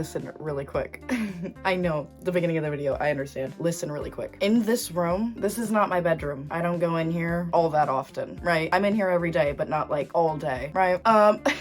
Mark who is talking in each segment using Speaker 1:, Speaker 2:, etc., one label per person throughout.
Speaker 1: listen really quick. I know, the beginning of the video, I understand. Listen really quick. In this room, this is not my bedroom. I don't go in here all that often, right? I'm in here every day, but not like all day, right?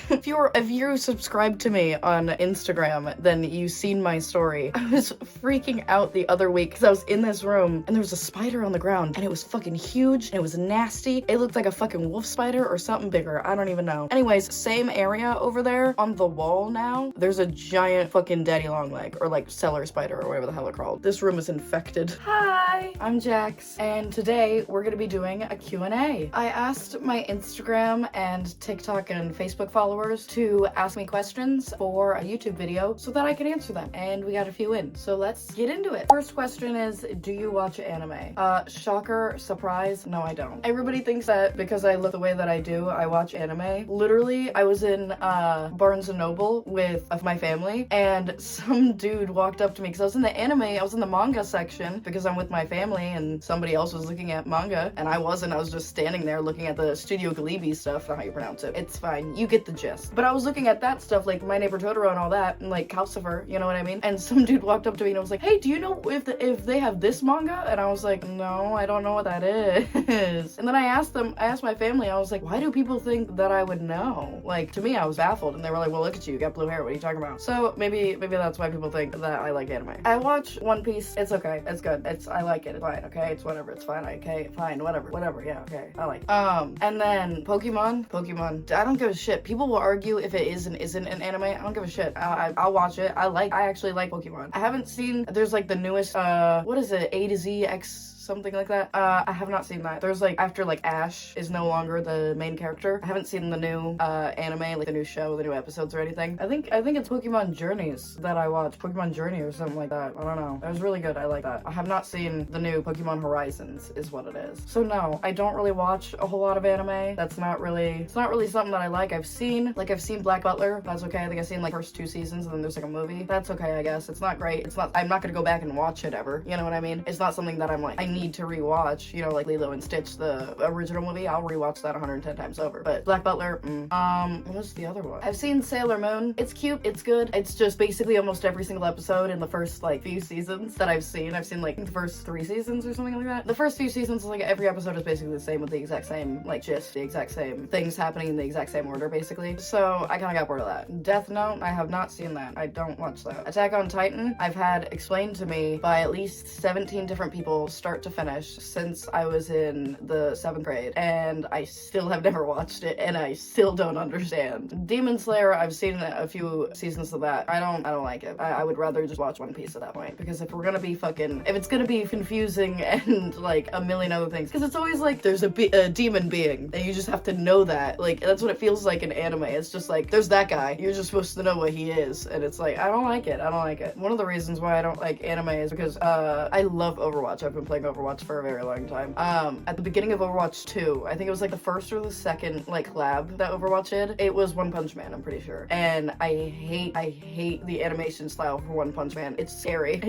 Speaker 1: If you subscribed to me on Instagram, then you've seen my story. I was freaking out the other week because I was in this room and there was a spider on the ground and it was fucking huge and it was nasty. It looked like a fucking wolf spider or something bigger. I don't even know. Anyways, same area over there on the wall now. There's a giant fucking daddy long leg or like cellar spider or whatever the hell they're called. This room is infected. Hi, I'm Jax and today we're gonna be doing a Q&A. I asked my Instagram and TikTok and Facebook followers to ask me questions for a YouTube video so that I could answer them, and we got a few in, so let's get into it. First question is, do you watch anime? Shocker, surprise, no I don't. Everybody thinks that because I look the way that I do, I watch anime. Literally, I was in Barnes & Noble with my family, and some dude walked up to me because I was in the anime, I was in the manga section because I'm with my family, and somebody else was looking at manga, and I wasn't. I was just standing there looking at the Studio Ghibli stuff. Not how you pronounce it. It's fine. You get the gist. But I was looking at that stuff, like My Neighbor Totoro and all that, and like Calcifer, you know what I mean? And some dude walked up to me and was like, hey, do you know if they have this manga? And I was like, no, I don't know what that is. And then I asked my family, I was like, why do people think that I would know? Like, to me, I was baffled, and they were like, well, look at you got blue hair. What are you talking about? So maybe that's why people think that I like anime. I watch One Piece. It's okay. It's good. I like it. It's fine. Okay. It's whatever. It's fine. Okay. Fine. Whatever. Yeah. Okay. I like it. And then Pokemon. I don't give a shit. People will argue if it is and isn't an anime. I don't give a shit. I'll watch it. I actually like Pokemon. I haven't seen, there's like the newest, what is it? A to Z X something like that. I have not seen that. There's like, after like Ash is no longer the main character. I haven't seen the new anime, like the new show, the new episodes or anything. I think it's Pokemon Journeys that I watched. Pokemon Journey or something like that. I don't know. It was really good. I like that. I have not seen the new Pokemon Horizons is what it is. So no, I don't really watch a whole lot of anime. It's not really something that I like. I've seen Black Butler. That's okay. I think I've seen like first 2 seasons and then there's like a movie. That's okay, I guess. It's not great. I'm not gonna go back and watch it ever. You know what I mean? It's not something that I'm like, I need to rewatch, you know, like Lilo and Stitch, the original movie. I'll rewatch that 110 times over. But Black Butler, what was the other one? I've seen Sailor Moon. It's cute, it's good. It's just basically almost every single episode in the first like few seasons that I've seen. I've seen like the first 3 seasons or something like that. The first few seasons, like every episode is basically the same with the exact same like gist, the exact same things happening in the exact same order basically. So I kind of got bored of that. Death Note, I have not seen that. I don't watch that. Attack on Titan, I've had explained to me by at least 17 different people start to finish since I was in the 7th grade, and I still have never watched it, and I still don't understand. Demon Slayer, I've seen a few seasons of that. I don't like it. I would rather just watch One Piece at that point, because if it's gonna be confusing and like a million other things, because it's always like there's a demon being, and you just have to know that. Like, that's what it feels like in anime. It's just like, there's that guy. You're just supposed to know what he is, and it's like, I don't like it. One of the reasons why I don't like anime is because I love Overwatch. I've been playing Overwatch for a very long time. At the beginning of Overwatch 2, I think it was like the first or the second like collab that Overwatch did, it was One Punch Man, I'm pretty sure. And I hate the animation style for One Punch Man. It's scary.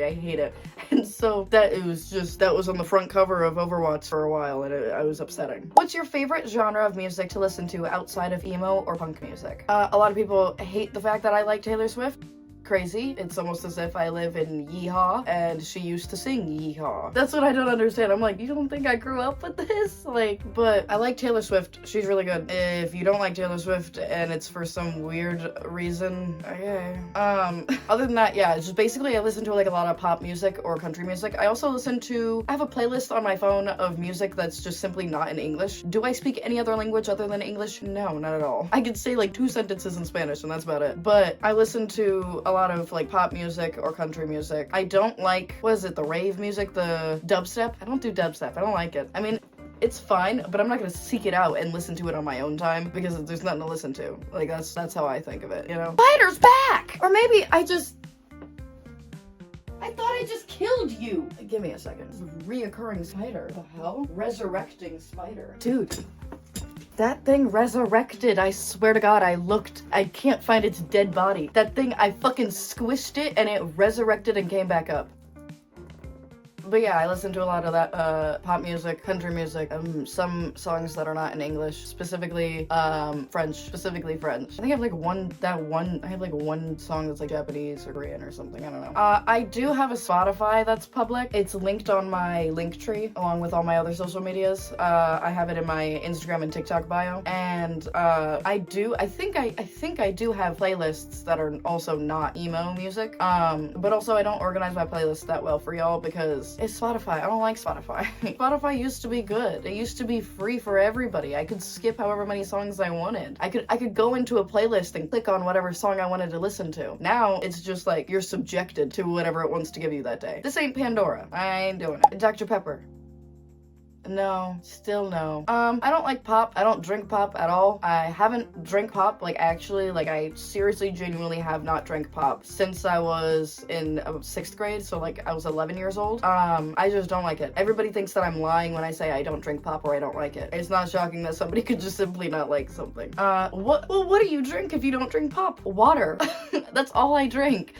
Speaker 1: I hate it. And so that was on the front cover of Overwatch for a while, and I was upsetting. What's your favorite genre of music to listen to outside of emo or punk music? A lot of people hate the fact that I like Taylor Swift. Crazy. It's almost as if I live in Yeehaw and she used to sing Yeehaw. That's what I don't understand. I'm like, you don't think I grew up with this? Like, but I like Taylor Swift. She's really good. If you don't like Taylor Swift and it's for some weird reason, okay. Other than that, yeah, it's just basically I listen to like a lot of pop music or country music. I also I have a playlist on my phone of music that's just simply not in English. Do I speak any other language other than English? No, not at all. I could say like 2 sentences in Spanish and that's about it. But I listen to a lot of like pop music or country music. I don't like, what is it, the rave music, the dubstep? I don't do dubstep. I don't like it. I mean, it's fine, but I'm not gonna seek it out and listen to it on my own time because there's nothing to listen to. Like, that's how I think of it, you know? Spider's back! Or maybe I thought I just killed you! Give me a second. This is a reoccurring spider. What the hell? Resurrecting spider. Dude. That thing resurrected, I swear to God, I can't find its dead body. That thing, I fucking squished it and it resurrected and came back up. But yeah, I listen to a lot of that pop music, country music, some songs that are not in English, specifically French. I think I have like one song that's like Japanese or Korean or something. I don't know. I do have a Spotify that's public. It's linked on my link tree along with all my other social medias. I have it in my Instagram and TikTok bio, and I think I do have playlists that are also not emo music. But also I don't organize my playlists that well for y'all because it's Spotify. I don't like Spotify. Spotify used to be good. It used to be free for everybody. I could skip however many songs I wanted. I could go into a playlist and click on whatever song I wanted to listen to. Now it's just like you're subjected to whatever it wants to give you that day. This ain't Pandora. I ain't doing it. Dr. Pepper. No, still no. I don't like pop. I don't drink pop at all. I haven't drank pop, like actually, like I seriously, genuinely have not drank pop since I was in 6th grade, so like I was 11 years old. I just don't like it. Everybody thinks that I'm lying when I say I don't drink pop or I don't like it. It's not shocking that somebody could just simply not like something. What do you drink if you don't drink pop? Water. That's all I drink.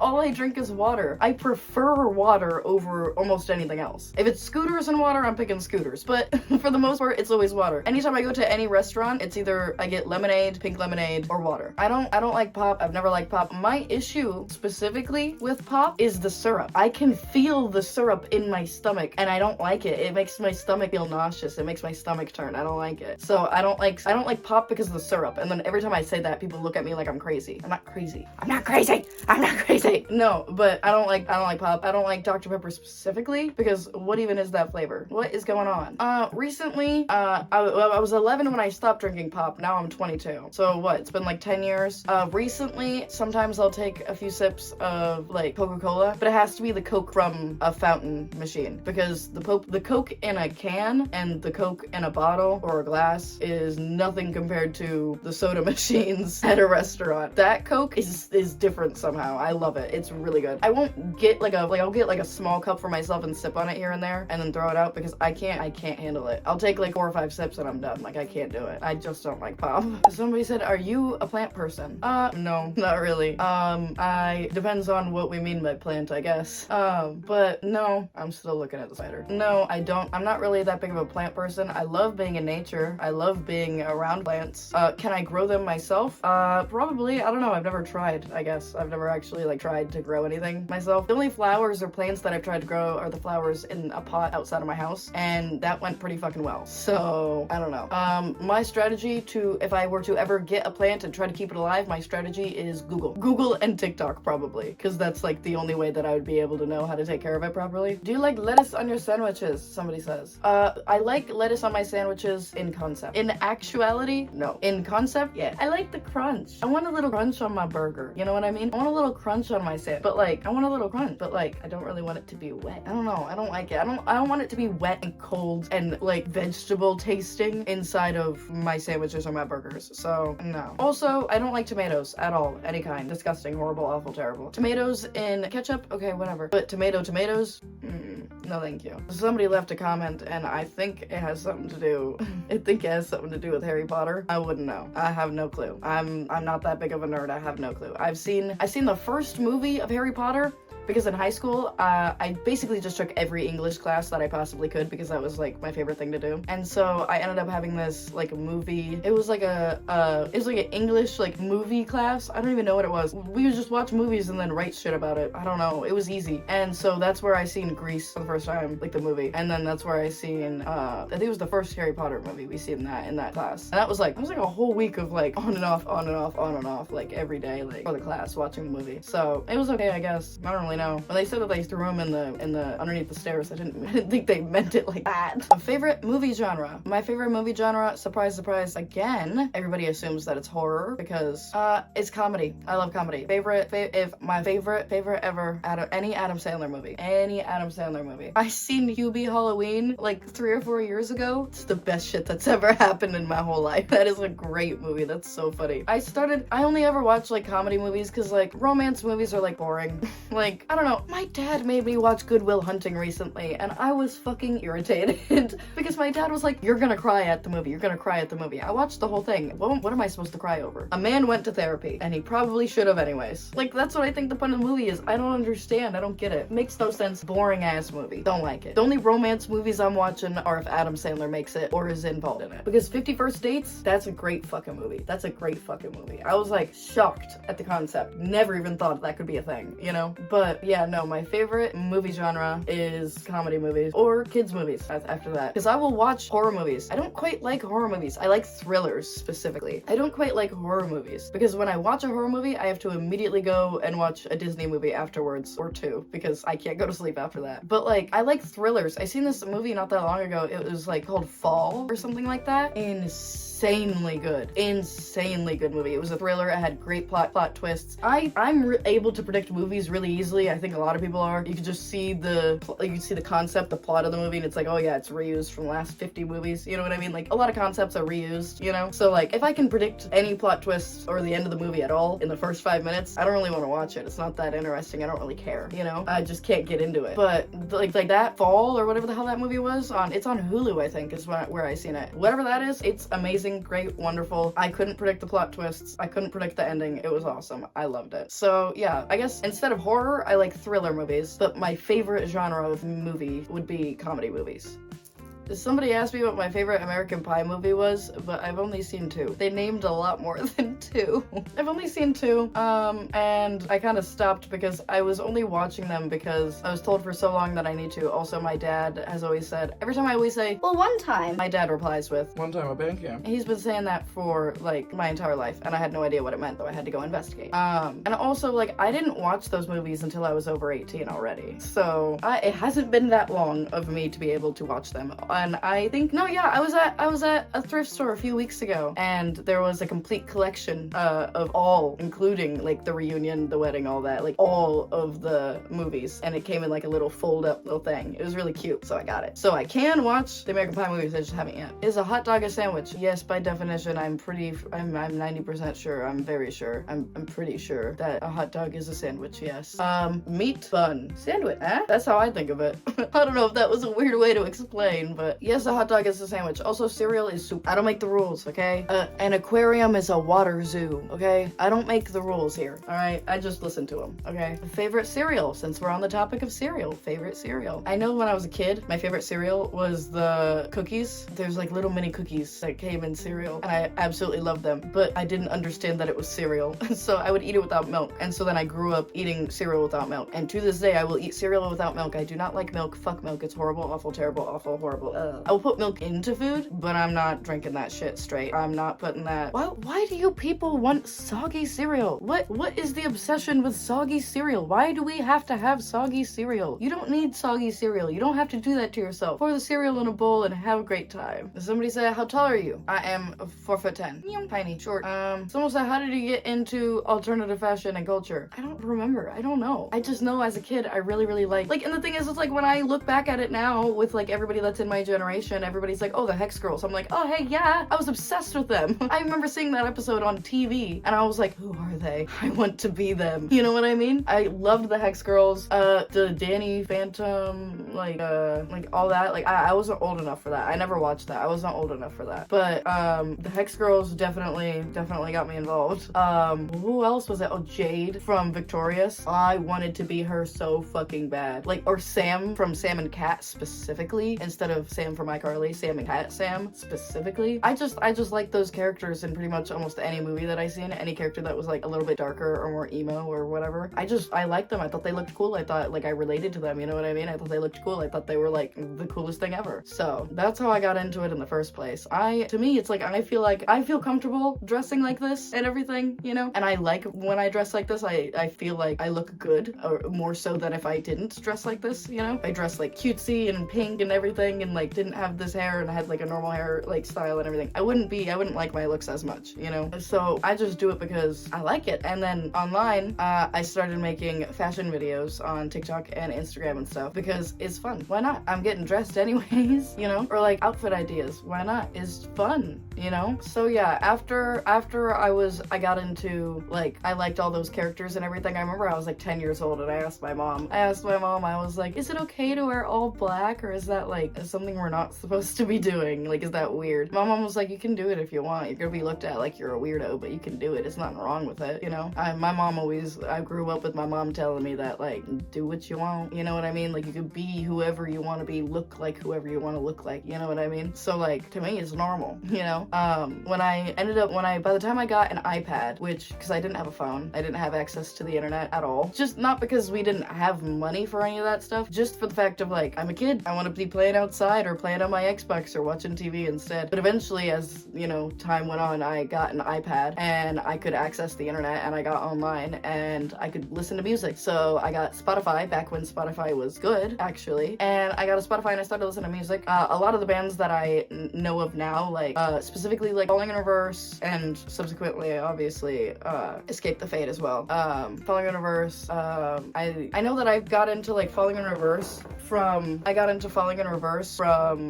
Speaker 1: All I drink is water. I prefer water over almost anything else. If it's scooters and water, I'm picking scooters, but for the most part it's always water. Anytime I go to any restaurant, it's either I get lemonade, pink lemonade, or water. I don't like pop. I've never liked pop. My issue specifically with pop is the syrup. I can feel the syrup in my stomach and I don't like it. It makes my stomach feel nauseous. It makes my stomach turn. I don't like it. So I don't like pop because of the syrup. And then every time I say that, people look at me like I'm crazy. I'm not crazy. No, but I don't like pop. I don't like Dr. Pepper specifically because what even is that flavor? What is going on? Recently, I was 11 when I stopped drinking pop. Now I'm 22. So what? It's been like 10 years. Recently, sometimes I'll take a few sips of like Coca-Cola, but it has to be the Coke from a fountain machine because the Coke in a can and the Coke in a bottle or a glass is nothing compared to the soda machines at a restaurant. That Coke is different somehow. I love it. It's really good. I won't get I'll get like a small cup for myself and sip on it here and there and then throw it out because I can't handle it. I'll take like 4 or 5 sips and I'm done. Like I can't do it. I just don't like pop. Somebody said, "Are you a plant person?" No, not really. Depends on what we mean by plant, I guess. But no, I'm still looking at the spider. No, I don't. I'm not really that big of a plant person. I love being in nature. I love being around plants. Can I grow them myself? Probably. I don't know. I've never tried, I guess. I've never actually like tried to grow anything myself. The only flowers or plants that I've tried to grow are the flowers in a pot outside of my house, and that went pretty fucking well. So I don't know. My strategy if I were to ever get a plant and try to keep it alive, my strategy is Google and TikTok probably, because that's like the only way that I would be able to know how to take care of it properly. Do you like lettuce on your sandwiches? Somebody says. I like lettuce on my sandwiches in concept. In actuality, no. In concept, yeah. I like the crunch. I want a little crunch on my burger. You know what I mean? I want a little crunch on my sandwich, but like I want a little crunch, but like I don't really want it to be wet. I don't know. I don't like it. I don't want it to be wet and cold and like vegetable tasting inside of my sandwiches or my burgers. So no. Also, I don't like tomatoes at all. Any kind. Disgusting, horrible, awful, terrible. Tomatoes in ketchup? Okay, whatever. But tomatoes? No thank you. Somebody left a comment and I think it has something to do with Harry Potter. I wouldn't know. I have no clue. I'm not that big of a nerd. I have no clue. I've seen the first movie of Harry Potter because in high school, I basically just took every English class that I possibly could because that was like my favorite thing to do. And so I ended up having this like movie. It was like an English like movie class. I don't even know what it was. We would just watch movies and then write shit about it. I don't know. It was easy. And so that's where I seen Grease for the first time, like the movie. And then that's where I seen, I think it was the first Harry Potter movie we seen in that class. And that was like a whole week of like on and off, like every day, like for the class watching the movie. So it was okay, I guess. I don't really know. When they said that they threw him in the underneath the stairs, I didn't think they meant it like that. Favorite movie genre. My favorite movie genre, surprise, again, everybody assumes that it's horror because it's comedy. I love comedy. My favorite ever any Adam Sandler movie. I seen Hubie Halloween like 3 or 4 years ago. It's the best shit that's ever happened in my whole life. That is a great movie. That's so funny. I only ever watch like comedy movies because like romance movies are like boring. Like I don't know. My dad made me watch Good Will Hunting recently, and I was fucking irritated because my dad was like, you're gonna cry at the movie. You're gonna cry at the movie. I watched the whole thing. What am I supposed to cry over? A man went to therapy, and he probably should have anyways. Like, that's what I think the point of the movie is. I don't understand. I don't get it. Makes no sense. Boring ass movie. Don't like it. The only romance movies I'm watching are if Adam Sandler makes it or is involved in it. Because 50 First Dates, that's a great fucking movie. That's a great fucking movie. I was like shocked at the concept. Never even thought that could be a thing, you know? But yeah, no, my favorite movie genre is comedy movies or kids movies after that. Because I will watch horror movies. I don't quite like horror movies. I like thrillers specifically. I don't quite like horror movies because when I watch a horror movie, I have to immediately go and watch a Disney movie afterwards or two because I can't go to sleep after that. But like, I like thrillers. I seen this movie not that long ago. It was like called Fall or something like that. Insanely good movie. It was a thriller. It had great plot twists. I'm able to predict movies really easily. I think a lot of people are. You can just see the concept, the plot of the movie, and it's like, oh yeah, it's reused from the last 50 movies. You know what I mean? Like, a lot of concepts are reused, you know? So like, if I can predict any plot twists or the end of the movie at all in the first 5 minutes, I don't really want to watch it. It's not that interesting. I don't really care, you know? I just can't get into it. But like that Fall or whatever the hell that movie was it's on Hulu, I think, is where I seen it. Whatever that is, it's amazing, great, wonderful. I couldn't predict the plot twists. I couldn't predict the ending. It was awesome. I loved it. So yeah, I guess instead of horror, I like thriller movies, but my favorite genre of movie would be comedy movies. Somebody asked me what my favorite American Pie movie was, but I've only seen 2. They named a lot more than 2. I've only seen 2, and I kind of stopped because I was only watching them because I was told for so long that I need to. Also, my dad has always said, every time I always say, well, one time, my dad replies with,
Speaker 2: one time a band camp.
Speaker 1: He's been saying that for, like, my entire life, and I had no idea what it meant, though I had to go investigate. And also, like, I didn't watch those movies until I was over 18 already, so it hasn't been that long of me to be able to watch them. And I think, no, yeah, I was at a thrift store a few weeks ago, and there was a complete collection of all, including like the reunion, the wedding, all that, like all of the movies, and it came in like a little fold-up little thing. It was really cute, so I got it. So I can watch the American Pie movies, I just haven't yet. Is a hot dog a sandwich? Yes, by definition. I'm 90% sure. I'm very sure. I'm pretty sure that a hot dog is a sandwich. Yes. Meat bun sandwich. That's how I think of it. I don't know if that was a weird way to explain, but yes, a hot dog is a sandwich. Also, cereal is soup. I don't make the rules, okay? An aquarium is a water zoo, okay? I don't make the rules here, all right? I just listen to them, okay? Favorite cereal, since we're on the topic of cereal. Favorite cereal. I know when I was a kid, my favorite cereal was the cookies. There's like little mini cookies that came in cereal, and I absolutely loved them, but I didn't understand that it was cereal, so I would eat it without milk, and so then I grew up eating cereal without milk, and to this day, I will eat cereal without milk. I do not like milk. Fuck milk. It's horrible, awful, terrible, awful, horrible. I will put milk into food, but I'm not drinking that shit straight. I'm not putting that. Why do you people want soggy cereal? What is the obsession with soggy cereal? Why do we have to have soggy cereal? You don't need soggy cereal. You don't have to do that to yourself. Pour the cereal in a bowl and have a great time. Somebody said, how tall are you? I am 4'10". Tiny, short. Someone said, how did you get into alternative fashion and culture? I don't remember. I don't know. I just know as a kid, I really like, and the thing is, it's like when I look back at it now with like everybody that's in my generation, everybody's like, oh, the Hex Girls. I'm like, oh, hey, yeah, I was obsessed with them. I remember seeing that episode on TV, and I was like, who are they? I want to be them. You know what I mean? I loved the Hex Girls, the Danny Phantom, like all that. Like, I wasn't old enough for that. I never watched that. I was not old enough for that. But, the Hex Girls definitely got me involved. Who else was it? Oh, Jade from Victorious. I wanted to be her so fucking bad. Like, or Sam from Sam and Cat specifically, instead of Sam from iCarly, Sam and Cat Sam specifically. I just like those characters in pretty much almost any movie that I seen. Any character that was like a little bit darker or more emo or whatever. I liked them. I thought they looked cool. I thought like I related to them, you know what I mean? I thought they looked cool. I thought they were like the coolest thing ever. So that's how I got into it in the first place. To me, it's like I feel comfortable dressing like this and everything, you know? And I like when I dress like this, I feel like I look good, or more so than if I didn't dress like this, you know? I dress like cutesy and pink and everything, and like didn't have this hair and I had like a normal hair like style and everything, I wouldn't like my looks as much, you know? So I just do it because I like it. And then online, I started making fashion videos on TikTok and Instagram and stuff because it's fun. Why not? I'm getting dressed anyways, you know? Or like outfit ideas. Why not? It's fun, you know? So yeah, after I got into like, I liked all those characters and everything. I remember I was like 10 years old and I asked my mom, I was like, is it okay to wear all black, or is that like something we're not supposed to be doing? Like, is that weird? My mom was like, you can do it if you want. You're gonna be looked at like you're a weirdo, but you can do it. It's nothing wrong with it, you know? I grew up with my mom telling me that like, do what you want, you know what I mean? Like, you could be whoever you want to be, look like whoever you want to look like, you know what I mean? So like, to me, it's normal, you know? By the time I got an iPad, because I didn't have a phone, I didn't have access to the internet at all. Just not because we didn't have money for any of that stuff, just for the fact of like, I'm a kid, I want to be playing outside or playing on my Xbox or watching TV instead. But eventually, as you know, time went on, I got an iPad and I could access the internet and I got online and I could listen to music. So I got Spotify back when Spotify was good, actually. And I got a Spotify and I started listening to music. A lot of the bands that I know of now, like specifically like Falling in Reverse and subsequently, obviously, Escape the Fate as well. Falling in Reverse, I know that I got into like Falling in Reverse from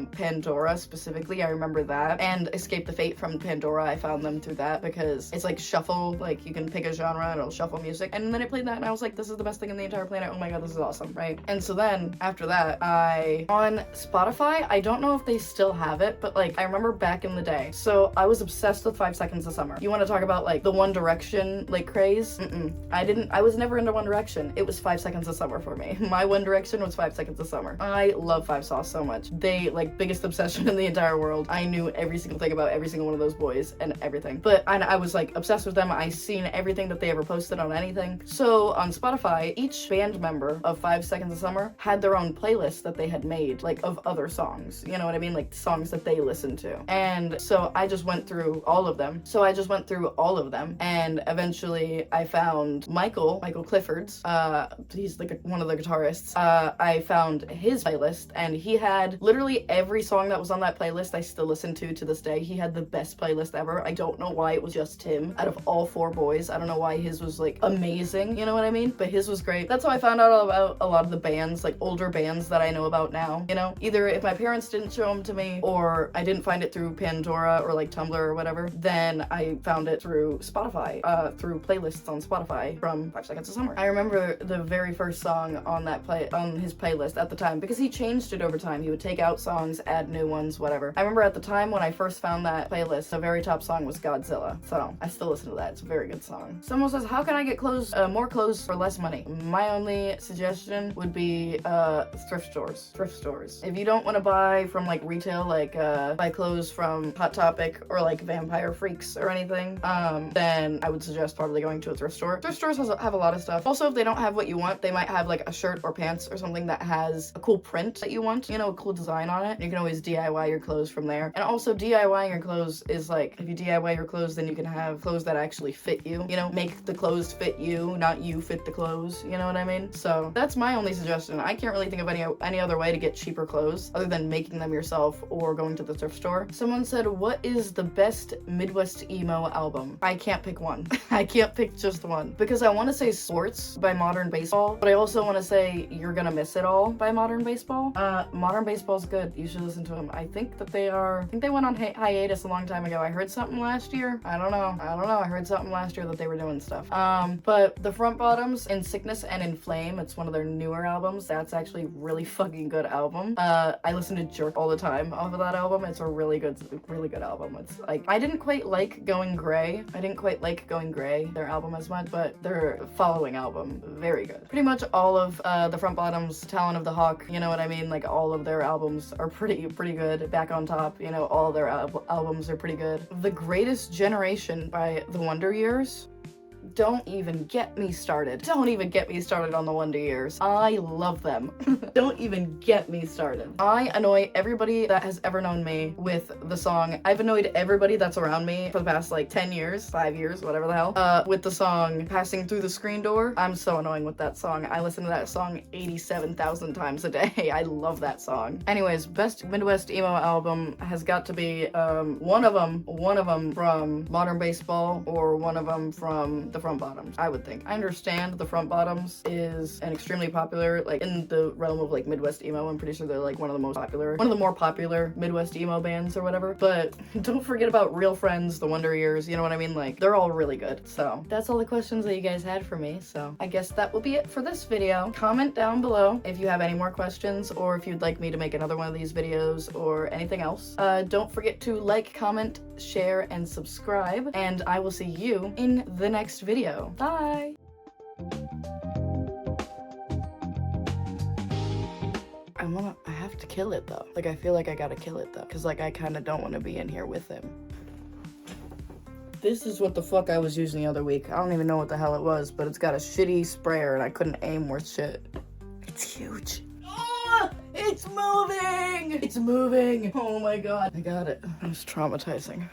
Speaker 1: Pandora specifically. I remember that. And Escape the Fate from Pandora, I found them through that because it's like shuffle, like you can pick a genre and it'll shuffle music. And then I played that and I was like, this is the best thing in the entire planet. Oh my god, this is awesome, right? And so then after that, on Spotify, I don't know if they still have it, but like I remember back in the day. So I was obsessed with 5 Seconds of Summer. You want to talk about like the One Direction like craze? I was never into One Direction. It was 5 Seconds of Summer for me. My One Direction was 5 Seconds of Summer. I love Five Sauce so much. They like biggest obsession in the entire world. I knew every single thing about every single one of those boys and everything. But I was like obsessed with them. I seen everything that they ever posted on anything. So on Spotify, each band member of 5 Seconds of Summer had their own playlist that they had made, like of other songs. You know what I mean? Like songs that they listened to. And so I just went through all of them. And eventually I found Michael Clifford's, he's like one of the guitarists. I found his playlist and he had literally every song that was on that playlist I still listen to this day. He had the best playlist ever. I don't know why it was just him out of all 4 boys. I don't know why his was like amazing, you know what I mean? But his was great. That's how I found out about a lot of the bands, like older bands that I know about now, you know? Either if my parents didn't show them to me or I didn't find it through Pandora or like Tumblr or whatever, then I found it through Spotify, through playlists on Spotify from 5 Seconds of Summer. I remember the very first song on his playlist at the time, because he changed it over time. He would take out songs, add new ones, whatever. I remember at the time when I first found that playlist, the very top song was Godzilla. So I still listen to that. It's a very good song. Someone says, how can I get more clothes for less money? My only suggestion would be thrift stores. If you don't want to buy from like retail, like buy clothes from Hot Topic or like Vampire Freaks or anything, then I would suggest probably going to a thrift store. Thrift stores have a lot of stuff. Also, if they don't have what you want, they might have like a shirt or pants or something that has a cool print that you want, you know, a cool design on it. You can always DIY your clothes from there. And also DIYing your clothes is like, if you DIY your clothes, then you can have clothes that actually fit you, you know, make the clothes fit you, not you fit the clothes, you know what I mean? So that's my only suggestion. I can't really think of any other way to get cheaper clothes other than making them yourself or going to the thrift store. Someone said, what is the best Midwest emo album? I can't pick one. I can't pick just one because I want to say Sports by Modern Baseball, but I also want to say You're Gonna Miss It All by Modern Baseball. Modern Baseball's good. You should listen to them. I think they went on hiatus a long time ago. I heard something last year. I don't know. I heard something last year that they were doing stuff. But the Front Bottoms, In Sickness and in Flame, it's one of their newer albums. That's actually a really fucking good album. I listen to Jerk all the time off of that album. It's a really good album. It's like, I didn't quite like Going Gray, their album as much, but their following album, very good. Pretty much all of the Front Bottoms, Talon of the Hawk, you know what I mean? Like all of their albums are pretty good. Back on Top, you know, all their albums are pretty good. The Greatest Generation by The Wonder Years. Don't even get me started. Don't even get me started on the Wonder Years. I love them. Don't even get me started. I annoy everybody that has ever known me with the song. I've annoyed everybody that's around me for the past like 10 years, 5 years, whatever the hell, with the song Passing Through the Screen Door. I'm so annoying with that song. I listen to that song 87,000 times a day. I love that song. Anyways, best Midwest emo album has got to be one of them from Modern Baseball or one of them from the Front Bottoms, I would think. I understand the Front Bottoms is an extremely popular, like in the realm of like Midwest emo, I'm pretty sure they're like one of the more popular Midwest emo bands or whatever, but don't forget about Real Friends, the Wonder Years, you know what I mean? Like, they're all really good. So that's all the questions that you guys had for me, so I guess that will be it for this video. Comment down below if you have any more questions or if you'd like me to make another one of these videos or anything else. Don't forget to like, comment, share, and subscribe, and I will see you in the next video. Bye! I have to kill it though. Like, I feel like I gotta kill it though, because like I kind of don't want to be in here with him. This is what the fuck I was using the other week. I don't even know what the hell it was, but it's got a shitty sprayer and I couldn't aim worth shit. It's huge. Oh, it's moving! It's moving! Oh my god. I got it. It was traumatizing.